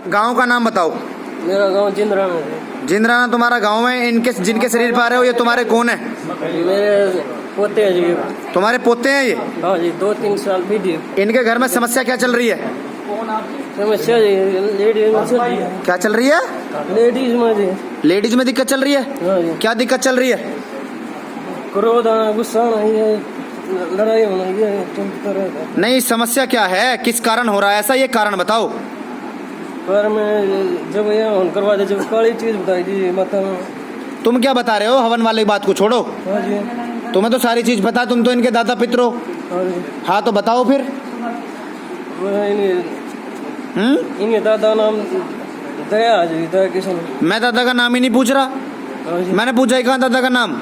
गांव का नाम बताओ। मेरा गांव जिंदराना है। जिंदराना तुम्हारा गांव है। इनके जिनके शरीर पर आ रहे हो ये तुम्हारे कौन है? मेरे पोते हैं जी। तुम्हारे पोते हैं ये? हाँ जी, 2-3 साल पीछे। इनके घर में समस्या क्या चल रही है? समस्या जी लेडीज में चल रही है। क्या चल रही है? लेडीज में जी। लेडीज में दिक्कत चल रही है? हाँ जी। क्या दिक्कत चल रही है? क्रोध आना, गुस्सा आना, ये लड़ाई होना, ये चलता रहता है। नहीं, समस्या क्या है, किस कारण हो रहा है ऐसा, ये कारण बताओ। पर मैं जब यहाँ करवा दे, जब काली चीज बताई थी माता में। तुम क्या बता रहे हो? हवन वाली बात को छोड़ो। हाँ जी। तुम्हें तो सारी चीज पता, तुम तो इनके दादा पितर हो। हाँ जी। हाँ तो बताओ फिर। इनके दादा नाम दया जी, दया किशन। मैं दादा का नाम ही नहीं पूछ रहा। हाँ जी। मैंने पूछा ही कहाँ दादा का नाम?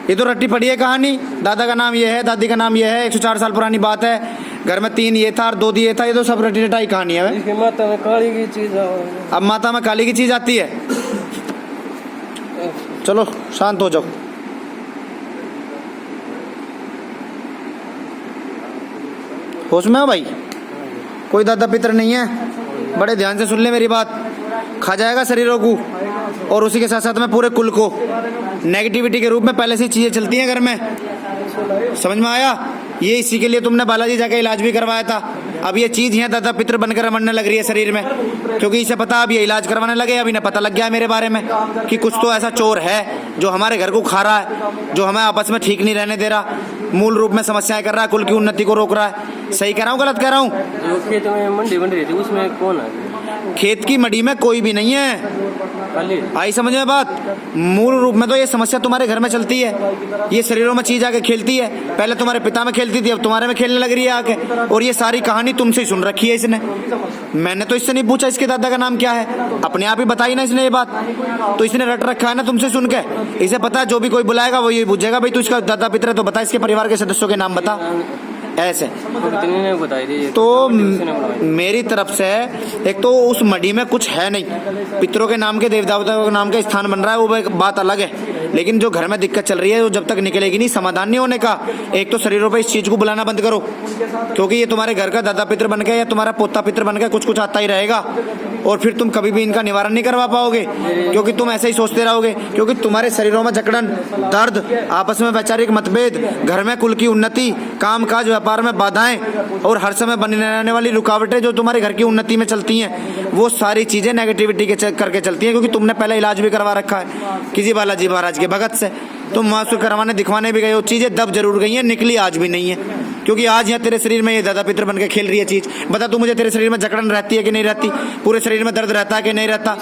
ये तो रट्टी पड़ी है कहानी। दादा का नाम ये है, दादी का नाम ये है, 104 साल पुरानी बात है। घर में 3 ये था और 2 ये था। ये तो सब रट्टी रटाई कहानी है। इसकी माता में काली की चीज। अब माता में काली की चीज आती है? चलो शांत हो जाओ। होश में हो भाई? कोई दादा पितर नहीं है? बड़े ध्यान से सुन ले मेरी बात। खा जाएगा शरीरों को और उसी के साथ साथ में पूरे कुल को। नेगेटिविटी के रूप में पहले से चीजें चलती हैं घर में। समझ में आया? ये इसी के लिए तुमने बालाजी जाके इलाज भी करवाया था। अब ये चीज यहाँ दादा पितर बनकर मरने लग रही है शरीर में, क्योंकि इसे पता अब ये इलाज करवाने लगे। अभी ना पता लग गया है मेरे बारे में कि कुछ तो ऐसा चोर है जो हमारे घर को खा रहा है, जो हमें आपस में ठीक नहीं रहने दे रहा, मूल रूप में समस्याएं कर रहा है, कुल की उन्नति को रोक रहा है। सही कह रहा हूँ गलत कह रहा हूँ? जो खेत में मंडी बन रही थी उसमें कौन है? खेत की मड़ी में कोई भी नहीं है। आई समझ में बात? मूल रूप में तो ये समस्या तुम्हारे घर में चलती है। ये शरीरों में चीज आके खेलती है। पहले तुम्हारे पिता में खेलती थी, अब तुम्हारे में खेलने लग रही है आके। और ये सारी कहानी तुमसे ही सुन रखी है इसने। मैंने तो इससे नहीं पूछा इसके दादा का नाम क्या है, अपने आप ही बताई ना इसने ये बात। तो इसने रट रखा है ना तुमसे सुन के। इसे पता है जो भी कोई बुलाएगा वो ये पूछेगा, भाई तू इसका दादा पितर है तो बता, इसके परिवार के सदस्यों के नाम बता। ऐसे तो मेरी तरफ से एक तो उस मडी में कुछ है नहीं, पितरों के नाम के देवताओं के नाम का स्थान बन रहा है, वो एक बात अलग है। लेकिन जो घर में दिक्कत चल रही है वो जब तक निकलेगी नहीं, समाधान नहीं होने का। एक तो शरीरों पे इस चीज को बुलाना बंद करो, क्योंकि ये तुम्हारे घर का दादा पितर बन गया या तुम्हारा पोता पितर बन गया, कुछ कुछ आता ही रहेगा। और फिर तुम कभी भी इनका निवारण नहीं करवा पाओगे, क्योंकि तुम ऐसे ही सोचते रहोगे। क्योंकि तुम्हारे शरीरों में जकड़न, दर्द, आपस में वैचारिक मतभेद, घर में कुल की उन्नति, काम काज व्यापार में बाधाएं और हर समय बनी रहने वाली रुकावटें जो तुम्हारे घर की उन्नति में चलती हैं, वो सारी चीजें नेगेटिविटी के करके चलती हैं। क्योंकि तुमने पहले इलाज भी करवा रखा है किसी बालाजी महाराज के भगत से। तुम वहां से करवाने दिखवाने भी गए, वो चीजें दब जरूर गई हैं, निकली आज भी नहीं है। क्योंकि आज यहाँ तेरे शरीर में ये दादा पितर बन के खेल रही है चीज। बता तू मुझे, तेरे शरीर में जकड़न रहती है कि नहीं रहती? पूरे शरीर में दर्द रहता है कि नहीं रहता?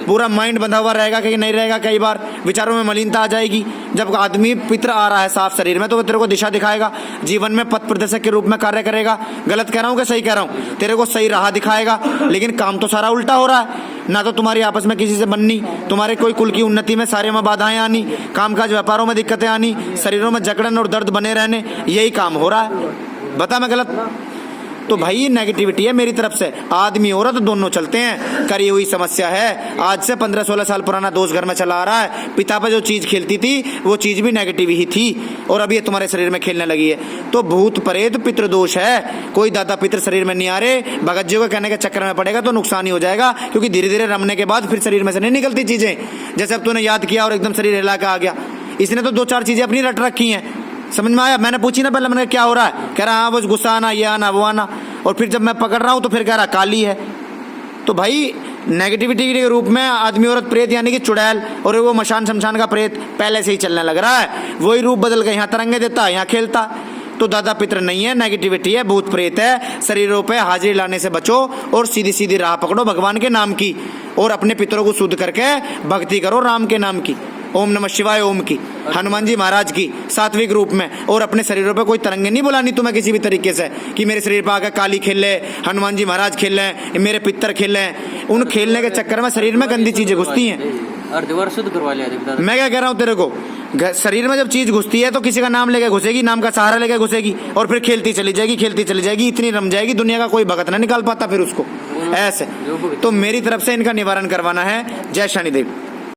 पूरा माइंड बंधा हुआ रहेगा कि नहीं रहेगा? कई बार विचारों में मलिनता आ जाएगी। जब आदमी पितर आ रहा है साफ शरीर में तो वो तेरे को दिशा दिखाएगा, जीवन में पथ प्रदर्शक के रूप में कार्य करेगा। गलत कह रहा हूँ कि सही कह रहा हूँ? तेरे को सही राह दिखाएगा, लेकिन काम तो सारा उल्टा हो रहा है। ना तो तुम्हारी आपस में किसी से बननी, तुम्हारे कोई कुल की उन्नति में सारे में बाधाएं आनी, कामकाज व्यापारों में दिक्कतें आनी, शरीरों में जकड़न और दर्द बने रहने, यही काम हो रहा है। बता मैं गलत? तो भाई ये नेगेटिविटी है मेरी तरफ से। आदमी औरत दोनों चलते हैं, करी हुई समस्या है। आज से 15-16 साल पुराना दोष घर में चला आ रहा है। पिता पे जो चीज खेलती थी वो चीज भी नेगेटिव ही थी, और अभी ये तुम्हारे शरीर में खेलने लगी है। तो भूत प्रेत पितृ दोष है। कोई दादा पितर शरीर में नहीं आ रहे, भगत जी को कहने के चक्कर में पड़ेगा तो नुकसान ही हो जाएगा। क्योंकि धीरे धीरे रमने के बाद फिर शरीर में से नहीं निकलती चीजें। जैसे अब तूने याद किया और एकदम शरीर हिला के आ गया। इसने तो 2-4 चीजें अपनी रट रखी हैं। समझ में आया? मैंने पूछी ना पहले, मैंने क्या हो रहा है? कह रहा हाँ बस गुस्सा आना, ये आना, वो आना। और फिर जब मैं पकड़ रहा हूँ तो फिर कह रहा काली है। तो भाई नेगेटिविटी के रूप में आदमी औरत प्रेत यानी कि चुड़ैल और वो मशान शमशान का प्रेत पहले से ही चलने लग रहा है। वही रूप बदल के यहाँ तरंगे देता, यहाँ खेलता। तो दादा पितर नहीं है, नेगेटिविटी है, भूत प्रेत है। शरीरों पे हाजिरी लाने से बचो और सीधी सीधी राह पकड़ो भगवान के नाम की, और अपने पितरों को शुद्ध करके भक्ति करो राम के नाम की, ओम नमः शिवाय ओम की, हनुमान जी महाराज की सात्विक रूप में। और अपने शरीरों पे कोई तरंगे नहीं बुलानी तुम्हें किसी भी तरीके से कि मेरे शरीर पर आकर काली खेल ले, हनुमान जी महाराज खेल ले, मेरे पितर खेल ले। उन खेलने के चक्कर में शरीर में गंदी चीजें घुसती हैं। शुद्ध करवा लिया। मैं क्या कह रहा हूँ तेरे को, शरीर में जब चीज घुसती है तो किसी का नाम लेके घुसेगी, नाम का सहारा लेके घुसेगी, और फिर खेलती चली जाएगी, खेलती चली जाएगी, इतनी रम जाएगी दुनिया का कोई भगत ना निकाल पाता फिर उसको। ऐसे तो मेरी तरफ से इनका निवारण करवाना है। जय शनिदेव।